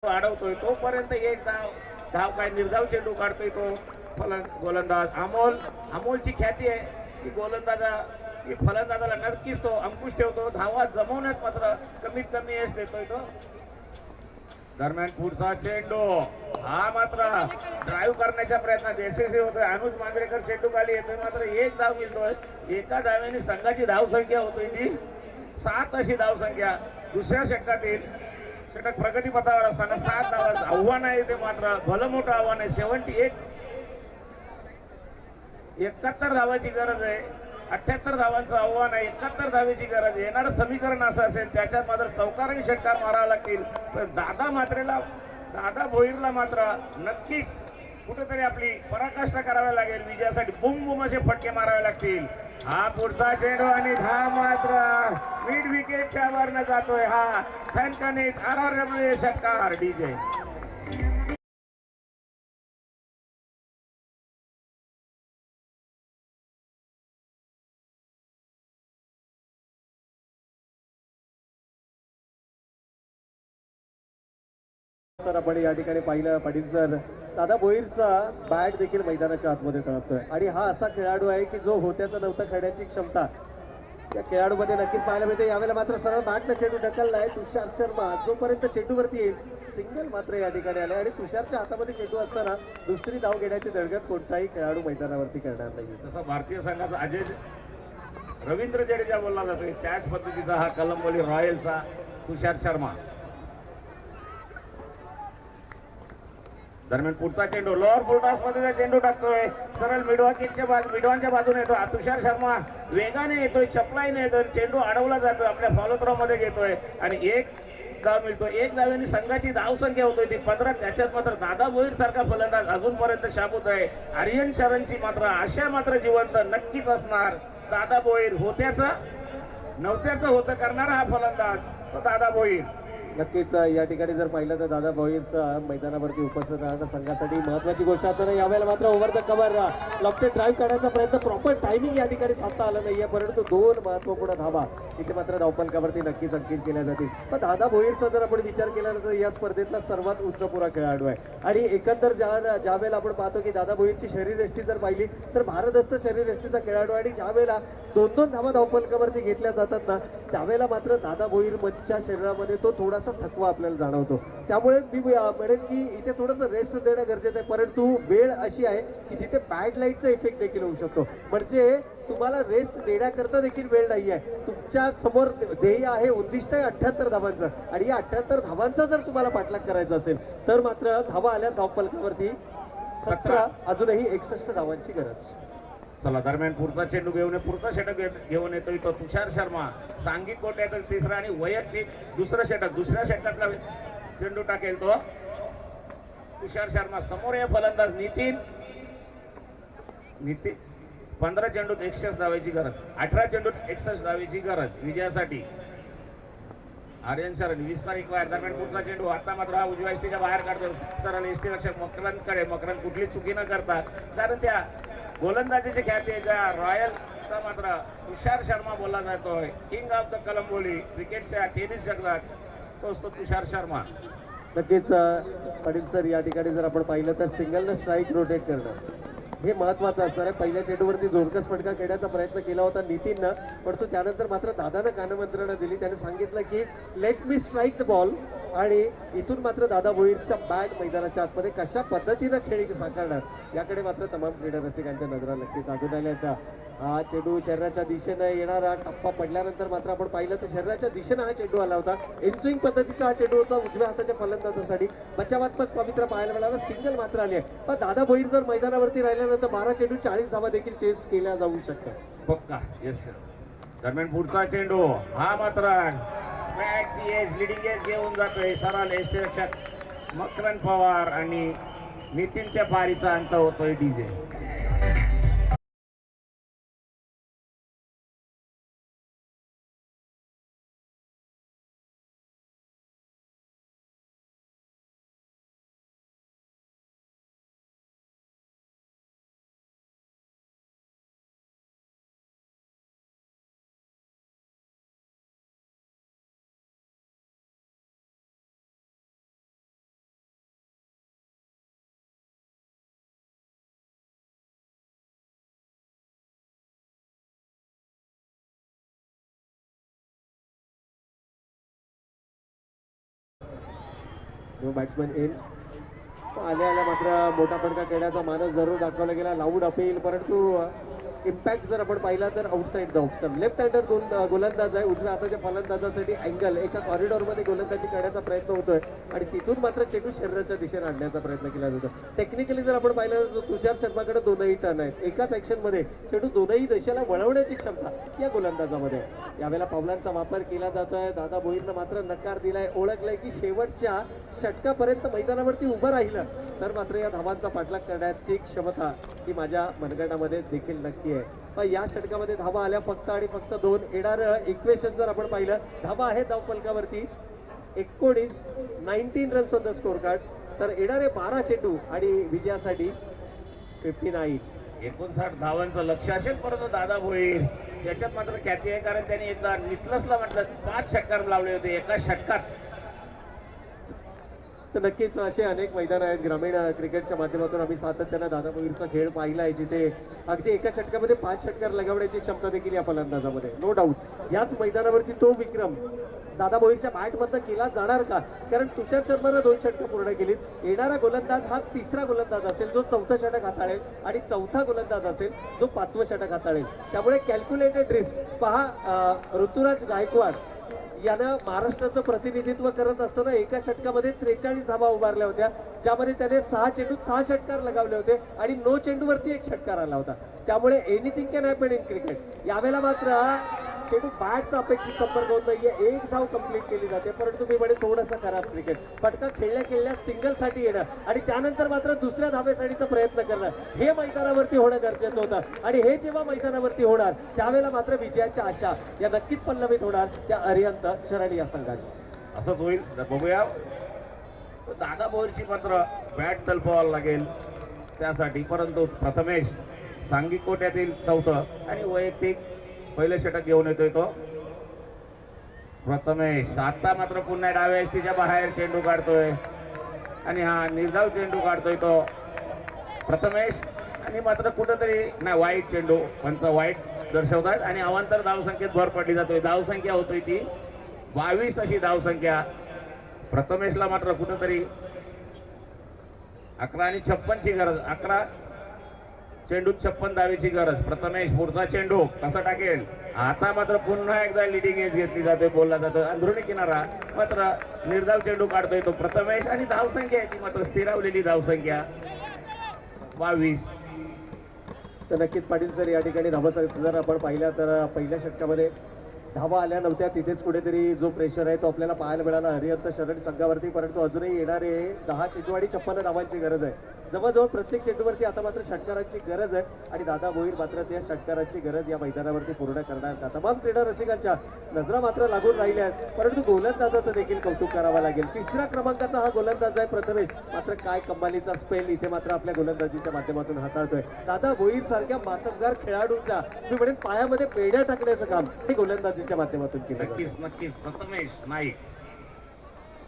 वाढवतोय तोपर्यंत एक धाव काय निर्धाव चेंडू काढतोय तो गोलंदाज अमोलची ख्याती आहे की की फलंदाजाला नक्कीच तो अंकुश ठेवतो, धावा जमवण्यात मात्र कमीत कमी यश देतोय तो। दरम्यान पुढचा चेंडू हा मात्र ड्राईव्ह करण्याच्या प्रयत्नात यशस्वी होतोय, अनुज मांजरेकर चेंडू खाली येतोय, मात्र एक धाव मिळतोय। एका धावेने संघाची धावसंख्या होतोय ती 7 अशी धावसंख्या। दुसऱ्या षटकातील षटक प्रगतीपथावर असताना 7 धावांचं आव्हान आहे, ते मात्र भलं मोठं आव्हान आहे। 71 धावाची गरज आहे, 78 धावांचं आव्हान आहे, 71 धावेची गरज आहे। येणारं समीकरण असं असेल त्याच्यात मात्र चौकारांनी षटकार मारावा लागतील, तर दादा भोईरला मात्र नक्कीच कुठेतरी आपली पराकाष्ठा करावी लागेल, विजयासाठी बुम बुम असे फटके मारावे लागतील। हा पुढचा चेंडू आणि धाव मात्र मिड विकेटच्या वरनं जातोय, हा खणखणीत RRWA षटकार डीजे। सर आपण या ठिकाणी पाहिलं पाटील सर, दादा भोईरचा बॅट देखील मैदानाच्या आतमध्ये तळपतोय आणि हा असा खेळाडू आहे की जो होत्याचं नव्हतं खेळण्याची क्षमता या खेळाडूमध्ये नक्कीच पाहायला मिळते. यावेळेला मात्र सरळ बॅटनं चेंडू ढकललाय तुषार शर्मा, जोपर्यंत चेंडूवरती येईल सिंगल मात्र या ठिकाणी आले आणि तुषारच्या हातामध्ये चेंडू असताना दुसरी धाव घेण्याची धडगत कोणताही खेळाडू मैदानावरती करणार नाही. तसा भारतीय संघाचा अजय रवींद्र जडेजा बोलला जातोय त्याच पद्धतीचा हा कलंबोली रॉयलचा तुषार शर्मा. दरम्यान पुढचा चेंडू लोअर फुलटॉस मध्ये चेंडू टाकतोय सरळ मिडवानच्या बाजूने येतो. तुषार शर्मा वेगाने येतोय, चपलाईने येतोय, चेंडू अडवला जातोय, आपल्या फॉलो थ्रो मध्ये घेतोय आणि एक धाव मिळतो. एक धावेने संघाची धाव संख्या होतोय ती 15. त्याच्यात मात्र दादा भोईर सारखा फलंदाज अजूनपर्यंत शाबूत आहे. आर्यन शरणची मात्र आशा मात्र जिवंत नक्कीच असणार. दादा भोईर होत्याचं नव्हत्याचं होतं करणारा हा फलंदाज तो दादा भोईर. नक्कीच या ठिकाणी जर पाहिलं तर दादा भोईरचा मैदानावरती उपस्थित राहणं संघासाठी महत्वाची गोष्ट असताना यावेळेला मात्र over the cover lofted drive करण्याचा प्रयत्न प्रॉपर टायमिंग या ठिकाणी साधता आला नाहीये, परंतु 2 महत्वपूर्ण धावा इथे मात्र धावफलकावरती नक्कीच अंकित केल्या जातील. पण दादा भोईरचा जर आपण विचार केला तर या स्पर्धेतला सर्वात उंचपुरा खेळाडू आहे आणि एकंदर ज्या वेळेला आपण पाहतो की दादा भोईरची शरीरयष्टी जर पाहिली तर भारदस्त शरीरयष्टीचा खेळाडू आणि ज्या वेळेला 2-2 धावा धावफलकावरती घेतल्या जातात ना त्यावेळेला मात्र दादा भोईर मधच्या शरीरामध्ये तो थोडासा थकवा आपल्याला जाणवतो. त्यामुळे मी म्हणेन की इथे थोडंसं रेस्ट देणं गरजेचं आहे, परंतु वेळ अशी आहे की जिथे बॅड लाईटचा इफेक्ट देखील होऊ शकतो. म्हणजे तुम्हाला रेस्ट देण्याकरता देखील वेळ नाही आहे. तुमच्या समोर ध्येय आहे, उद्दिष्ट आहे 78 धावांचं आणि या 78 धावांचा जर तुम्हाला पाठलाग करायचा असेल तर मात्र धावा आल्या धावफलकावरती 17 अजूनही 61 धावांची गरज. चला दरम्यान पुढचा चेंडू पुढचा षटक घेऊन येतोय तो तुषार शर्मा. सांघिक गोट्यातील तिसरा आणि वैयक्तिक दुसरं षटक. दुसऱ्या षटकातला चेंडू टाकेल तो तुषार शर्मा. समोर आहे फलंदाज नितीन. 15 चेंडूत 61 धावायची गरज, 18 चेंडूत 61 धावायची गरज विजयासाठी. आर्यन शरण 20 तारीख बाहेर. दरम्यान पुढचा चेंडू आता मात्र हा उजव्या इष्टीच्या बाहेर काढतो सरळ इष्टी रक्षक मकरंदकडे. मकरंद कुठली चुकी न करता कारण त्या गोलंदाजीची ख्याती ज्या रॉयलचा मात्र तुषार शर्मा बोलला जातोय. किंग ऑफ द कलंबोली क्रिकेटच्या टेनिस जगतात तोच तो तुषार शर्मा. नक्कीच पाटील सर या ठिकाणी जर आपण पाहिलं तर सिंगलनं स्ट्राईक रोटेट करणं हे महत्वाचं असणार आहे. पहिल्या चेंडूवरती जोरकस फटका खेळण्याचा प्रयत्न केला होता नितीननं, परंतु त्यानंतर मात्र दादानं कानमंत्रणा दिली. त्याने सांगितलं की let me strike the ball आणि इथून मात्र दादा भोईरच्या बॅट मैदानाच्या आतमध्ये कशा पद्धतीनं खेळी साकारणार याकडे मात्र तमाम क्रीडा रसिकांच्या नजरा नक्कीच लागून आल्या. हा चेंडू शरीराच्या दिशेनं येणारा टप्पा पडल्यानंतर मात्र आपण पाहिलं तर शरीराच्या दिशेनं हा चेंडू आला होता. इनस्विंग पद्धतीचा हा चेंडू होता उजव्या हाताच्या फलंदाजासाठी. बचावात्मक पवित्र पाहायला मिळाला. सिंगल मात्र आली आहे. पण दादा भोईर जर मैदानावरती राहिल्यानंतर 12 चेंडू 40 धावा देखील चेस केल्या जाऊ शकतात. पक्का येस. दरम्यान पुढचा चेंडू हा मात्र बॅटची एज लिडिंग एज घेऊन जातोय सरळ यष्टीरक्षक मकरंद पवार आणि नितीनच्या पारीचा अंत होतोय डीजे. बॅट्समॅन इन आल्या मात्र मोठा फटका खेळण्याचा मानस जरूर दाखवला गेला. लाऊड अपील, परंतु इम्पॅक्ट जर आपण पाहिला तर outside the off stump. Left हँडर गोलंदाज आहे. उजव्या हाताच्या फलंदाजासाठी अँगल एका कॉरिडॉरमध्ये गोलंदाजी करण्याचा प्रयत्न होतोय आणि तिथून मात्र चेंडू शरीराच्या दिशेने आणण्याचा प्रयत्न केला जातो. टेक्निकली जर आपण पाहिलं तर तुषार शर्माकडे 2ही टर्न आहेत. एकाच ॲक्शनमध्ये चेंडू 2ही दिशेला वळवण्याची क्षमता या गोलंदाजामध्ये. यावेळेला पावलांचा वापर केला जातोय. दादा भोईरनं मात्र नकार दिलाय. ओळखलाय की शेवटच्या षटकापर्यंत मैदानावरती उभं राहिलं तर मात्र या धावांचा पाठलाग करण्याची क्षमता ही माझ्या मनगटामध्ये देखील नक्की आहे. पण या षटकामध्ये धावा आल्या फक्त आणि फक्त 2. येणारं इक्वेशन जर आपण पाहिलं धावा आहे धावफलकावरती 19 runs on the score card. तर येणारे 12 चेंडू आणि विजयासाठी 59. 59 धावांचं लक्ष असेल परंतु दादा भोईर याच्यात मात्र ख्याती आहे कारण त्यांनी एकदा निकलसला म्हटलं 5 षटकार लावले होते एका षटकात. तर नक्कीच असे अनेक मैदान आहेत ग्रामीण क्रिकेटच्या माध्यमातून आम्ही सातत्यानं दादा भोईरचा खेळ पाहिला आहे, जिथे अगदी एका षटकामध्ये 5 षटकार लगावण्याची क्षमता देखील या फलंदाजामध्ये, नो डाऊट. याच मैदानावरती तो विक्रम दादा भोईरच्या बॅटमधनं केला जाणार का? कारण तुषार शर्मानं 2 षटकं पूर्ण केलीत. येणारा गोलंदाज हा तिसरा गोलंदाज असेल जो 4थं षटक हाताळेल आणि 4था गोलंदाज असेल जो 5वं षटक हाताळेल. त्यामुळे कॅल्क्युलेटेड रिस्क पहा. ऋतुराज गायकवाड यानं महाराष्ट्राचं प्रतिनिधित्व करत असताना एका षटकामध्ये 43 धावा उभारल्या होत्या, ज्यामध्ये त्याने 6 चेंडूत 6 षटकार लगावले होते आणि 9 चेंडूवरती 1 षटकार आला होता. त्यामुळे anything can happen in cricket. यावेळेला मात्र चेंडू बॅटचा अपेक्षित संपर्क होत नाहीये. 1 धाव कंप्लीट केली जाते, परंतु मी म्हणे थोडासा खराब क्रिकेट. फटका खेळल्या सिंगलसाठी येणं आणि त्यानंतर मात्र दुसऱ्या धावेसाठीचा प्रयत्न करणं हे मैदानावरती होणं गरजेचं होतं. आणि हे जेव्हा मैदानावरती होणार त्यावेळेला मात्र विजयाच्या आशा या नक्कीच पल्लवित होणार त्या अरिहंत शरणी या संघाची. असंच होईल तर बघूया. दादा भोईरची मात्र बॅट तलपावावं लागेल त्यासाठी, परंतु प्रथमेश सांघिक कोट्यातील 4थं आणि वैयक्तिक पहिलं षटक घेऊन येतोय तो प्रथमेश. आता मात्र पुन्हा डाव्या एसटीच्या बाहेर चेंडू काढतोय आणि हा निर्धाव चेंडू काढतोय तो प्रथमेश. आणि मात्र कुठंतरी नाही, वाईट चेंडू, पंच वाईट दर्शवतात आणि अवांतर धावसंख्येत भर पडली जातोय. धावसंख्या होतोय ती 22 अशी धावसंख्या. प्रथमेशला मात्र कुठंतरी 11 आणि 56ची गरज, 11 चेंडूत 56 धावेची गरज. प्रथमेश पुढचा चेंडू कसा टाकेल? आता मात्र पुन्हा एकदा लिडिंग एज घेतली जाते, बोलला जातं अंदरुणी किनारा. मात्र निर्धाव चेंडू काढतोय तो प्रथमेश आणि धावसंख्या आहे ती मात्र स्थिरावलेली धावसंख्या 22. तर नक्कीच पाटील सर या ठिकाणी धावाचा जर आपण पाहिला तर पहिल्या षटकामध्ये धावा आल्या नव्हत्या. तिथेच कुठेतरी जो प्रेशर आहे तो आपल्याला पाहायला मिळाला हरिहंत शरण संघावरती. परंतु अजूनही येणारे 10 चेंडू आणि 56 धावांची गरज आहे. जवळजवळ प्रत्येक चेंडूवरती आता मात्र षटकारांची गरज आहे आणि दादा भोईर मात्र त्या षटकारांची गरज या मैदानावरती पूर्ण करणार का? तमाम क्रीडा रसिकांच्या नजरा मात्र लागून राहिल्या आहेत, परंतु गोलंदाजाचं देखील कौतुक करावं लागेल. 3ऱ्या क्रमांकाचा हा गोलंदाज आहे प्रथमेश. मात्र काय कमालीचा स्पेल इथे मात्र आपल्या गोलंदाजीच्या माध्यमातून हाताळतोय. दादा भोईर सारख्या मातब्बर खेळाडूंच्या मी म्हणेन पायामध्ये पेढ्या टाकण्याचं काम हे गोलंदाजीच्या माध्यमातून केलं. नक्कीच नक्कीच प्रथमेश नाईक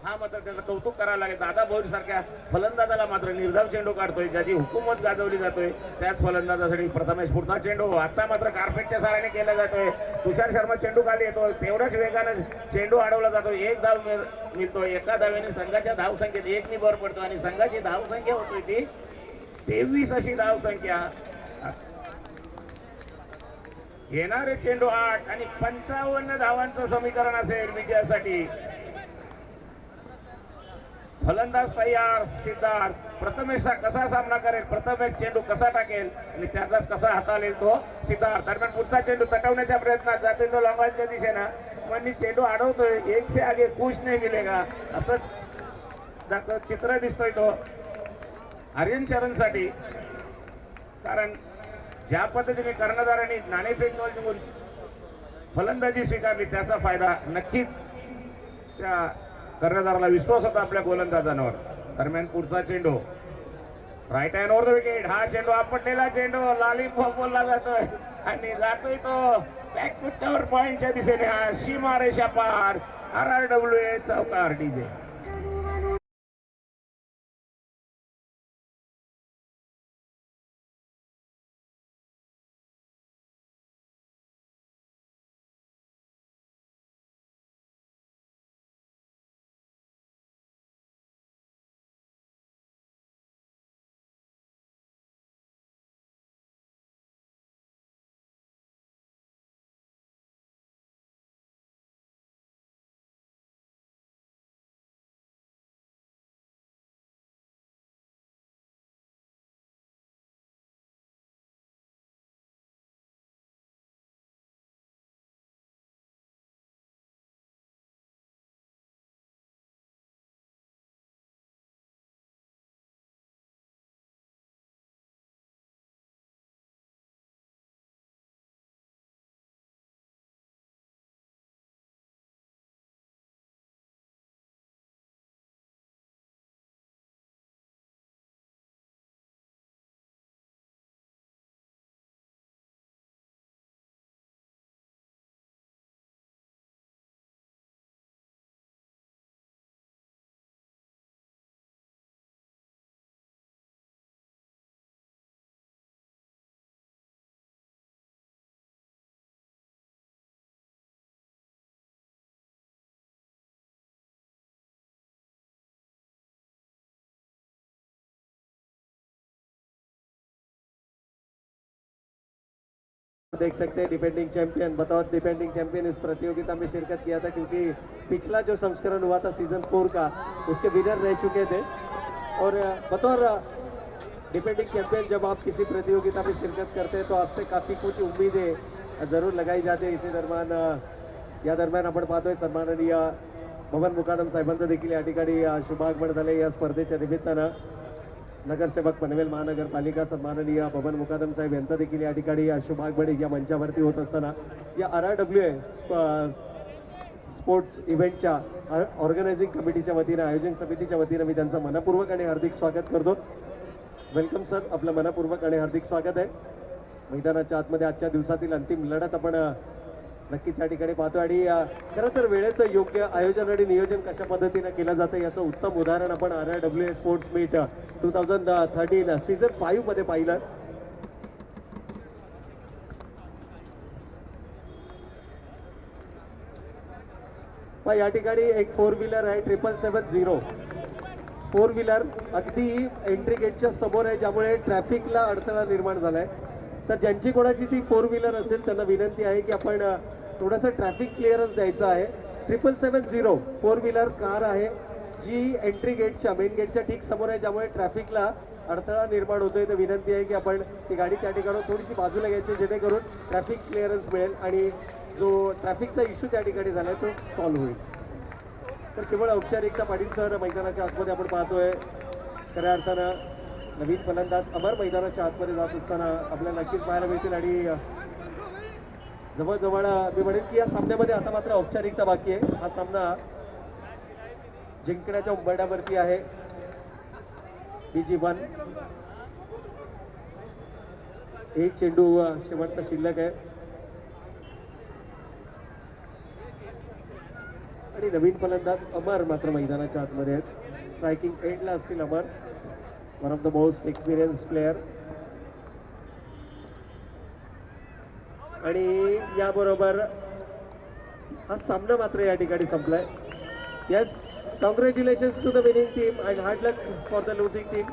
हा मात्र त्याचं कौतुक करावं लागेल. दादा भोईर सारख्या फलंदाजाला मात्र निर्धाव चेंडू काढतोय, ज्याची हुकूमत गाजवली जातोय त्याच फलंदाजासाठी प्रथमेश पुढचा चेंडू. आता मात्र कार्पेटच्या सहाय्याने केला जातोय. तुषार शर्मा चेंडू खाली येतो, तेवढ्याच वेगानं चेंडू अडवला जातो. 1 धाव मिळतो. एका धावेने संघाच्या धावसंख्येत 1 नी भर पडतो आणि संघाची धावसंख्या होतोय ती 23 अशी धावसंख्या. येणारे चेंडू 8 आणि 55 धावांचं समीकरण असेल विजयासाठी. फलंदाज तयार सिद्धार्थ. प्रथमेशचा कसा सामना करेल, प्रथमेश चेंडू कसा टाकेल आणि त्याचा कसा हाताळेल तो सिद्धार्थ. दरम्यान पुढचा चेंडू तटवण्याच्या प्रयत्नात जातोय तो लॉंगॉनच्या दिशेनं. मनी चेंडू अडवतोय. 1 से आगे कुछ नाही मिलेगा असं चित्र दिसतोय तो आर्यन शरणसाठी. कारण ज्या पद्धतीने कर्णधारांनी नाणेफेक जिंकून फलंदाजी स्वीकारली त्याचा फायदा नक्कीच त्या कर्णधाराला विश्वास होता आपल्या गोलंदाजांवर. दरम्यान पुढचा चेंडू right hand over the wicket. हा चेंडू आपटलेला चेंडू लॉलीपॉप बोलला जातोय आणि जातोय तो बॅकफुट पॉइंटच्या दिशेने. हा सीमा रेषा पार. RRWA चौकार DJ. देख सकते हैं डिफेंडिंग चैंपियन, बतौर डिफेंडिंग चैंपियन इस प्रतियोगिता में शिरकत किया था, क्योंकि पिछला जो संस्करण हुआ था सीजन 4 का उसके विनर रह चुके थे। और बतौर डिफेंडिंग चैंपियन जब आप किसी प्रतियोगिता में शिरकत करते हैं तो आपसे काफ़ी कुछ उम्मीदें जरूर लगाई जाते इसी दरम्यान या दरम्यान आपण पाहतोय सन्माननीय भवन मुकादम साहेबांचं देखील या ठिकाणी शुभागमन झाले या स्पर्धेच्या निमित्तानं। नगरसेवक पनवेल महानगरपालिका सन्माननीय भवन मुकादम साहेब यांचा देखील या ठिकाणी शुभागमन या मंचावरती होत असताना या RRWA स्पोर्ट्स इव्हेंटच्या ऑर्गनायझिंग कमिटीच्या वतीनं, आयोजन समितीच्या वतीनं मी त्यांचं मनपूर्वक आणि हार्दिक स्वागत करतो। वेलकम सर, आपलं मनपूर्वक आणि हार्दिक स्वागत आहे। मैदानाच्या आतमध्ये आजच्या दिवसातील अंतिम लढत आपण नक्कीच या ठिकाणी पाहतो आणि खरं तर वेळेचं योग्य आयोजन आणि नियोजन कशा पद्धतीनं केलं जातं याचं उत्तम उदाहरण आपण RRWA स्पोर्ट्स मीट 2013 सीझन 5 मध्ये पाहिलं। या ठिकाणी एक 4 व्हीलर आहे 777 4 व्हीलर अगदी एंट्री गेटच्या समोर आहे, ज्यामुळे ट्रॅफिकला अडथळा निर्माण झालाय। तर ज्यांची कोणाची ती 4 व्हीलर असेल त्यांना विनंती आहे की आपण थोडंसं ट्रॅफिक क्लिअरन्स द्यायचं आहे। 777 4 व्हीलर कार आहे जी एंट्री गेटच्या मेन गेटच्या ठीक समोर आहे, ज्यामुळे ट्रॅफिकला अडथळा निर्माण होतोय। तर विनंती आहे की आपण ती गाडी त्या ठिकाणी थोडीशी बाजूला घ्यायची, जेणेकरून ट्रॅफिक क्लिअरन्स मिळेल आणि जो ट्रॅफिकचा इश्यू त्या ठिकाणी झालाय तो सॉल्व्ह होईल। तर केवळ औपचारिकता पाटील सर मैदानाच्या आतमध्ये आपण पाहतोय। खऱ्या अर्थानं नवीन फलंदाज अमर मैदानाच्या आतमध्ये जात असताना आपल्याला नक्कीच पाहायला मिळतील आणि जवळजवळ मी म्हणेन की या सामन्यामध्ये आता मात्र औपचारिकता बाकी आहे। हा सामना जिंकण्याच्या उंबरठ्यावरती आहे। BG1 एक चेंडू शेवटचा शिल्लक आहे आणि नवीन फलंदाज अमर मात्र मैदानाच्या आतमध्ये आहेत। स्ट्रायकिंग एंडला असतील Amar, one of the most experience player. आणि याबरोबर हा सामना मात्र या ठिकाणी संपलाय। Yes, congratulations to the winning team and hard luck for the losing team.